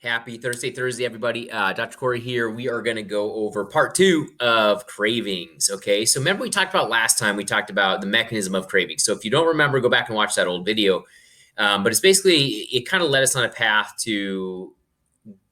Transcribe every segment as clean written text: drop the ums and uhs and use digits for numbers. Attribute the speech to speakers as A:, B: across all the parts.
A: Happy Thursday, everybody. Dr. Corey here. We are going to go over part 2 of cravings. Okay. So remember we talked about last time, we talked about the mechanism of cravings. So if you don't remember, go back and watch that old video. But it's basically, it kind of led us on a path to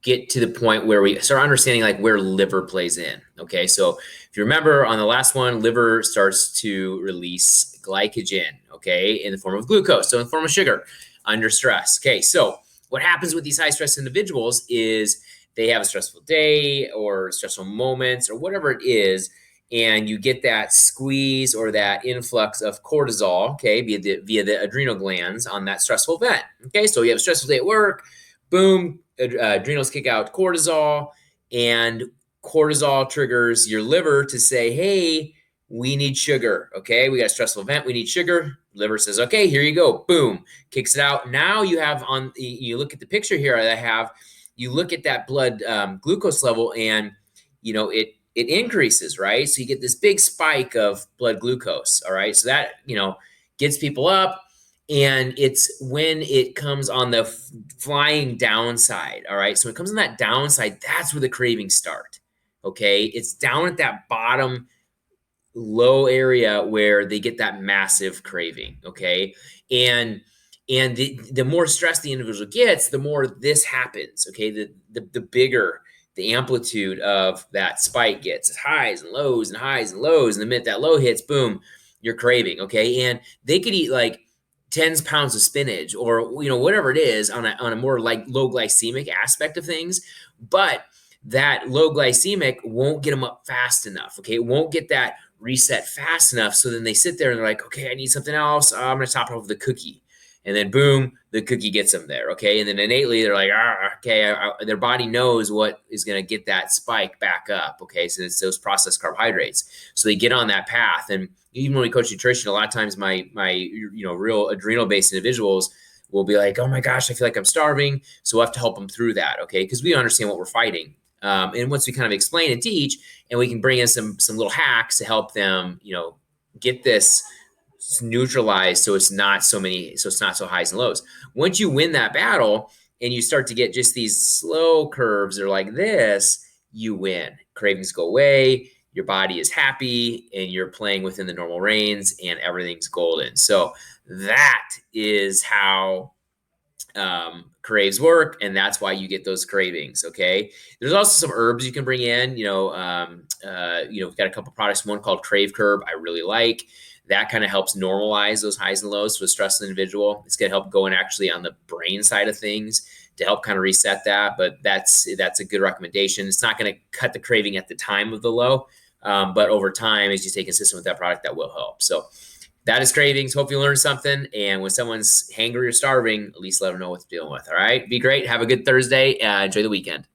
A: get to the point where we start understanding like where liver plays in. Okay. So if you remember on the last one, liver starts to release glycogen, okay, in the form of glucose. So in the form of sugar under stress. Okay. So what happens with these high stress individuals is they have a stressful day or stressful moments or whatever it is, and you get that squeeze or that influx of cortisol, okay, via the adrenal glands on that stressful event. Okay, so you have a stressful day at work, boom, adrenals kick out cortisol, and cortisol triggers your liver to say, hey, we need sugar. Okay, we got a stressful event, we need sugar. Liver says, okay, here you go. Boom, kicks it out. Now you have you look at the picture here that I have, you look at that blood glucose level, and it increases, right? So you get this big spike of blood glucose. All right, so that gets people up, and it's when it comes on the flying downside. All right, so when it comes on that downside, that's where the cravings start. Okay, it's down at that bottom low area where they get that massive craving. Okay, and the more stress the individual gets, the more this happens. Okay, the bigger the amplitude of that spike gets. It's highs and lows and highs and lows, and the minute that low hits, boom, you're craving. Okay, and they could eat like 10 pounds of spinach or whatever it is on a more like low glycemic aspect of things, but that low glycemic won't get them up fast enough. Okay, it won't get that reset fast enough. So then they sit there and they're like, okay, I need something else. I'm going to top it off with the cookie. And then boom, the cookie gets them there. Okay. And then innately they're like, okay, their body knows what is going to get that spike back up. Okay. So it's those processed carbohydrates. So they get on that path. And even when we coach nutrition, a lot of times my real adrenal based individuals will be like, oh my gosh, I feel like I'm starving. So we'll have to help them through that. Okay. Because we understand what we're fighting. And once we kind of explain and teach, and we can bring in some little hacks to help them, get this neutralized, so it's not so highs and lows. Once you win that battle and you start to get just these slow curves or like this, you win. Cravings go away, your body is happy, and you're playing within the normal range, and everything's golden. So that is how craves work, and that's why you get those cravings. Okay, there's also some herbs you can bring in. We've got a couple products, one called Crave Curb I really like. That kind of helps normalize those highs and lows for a stressed individual. It's going to help going actually on the brain side of things to help kind of reset that. But that's a good recommendation. It's not going to cut the craving at the time of the low, but over time, as you stay consistent with that product, that will help. So that is cravings. Hope you learned something. And when someone's hangry or starving, at least let them know what they're dealing with. All right. Be great. Have a good Thursday. Enjoy the weekend.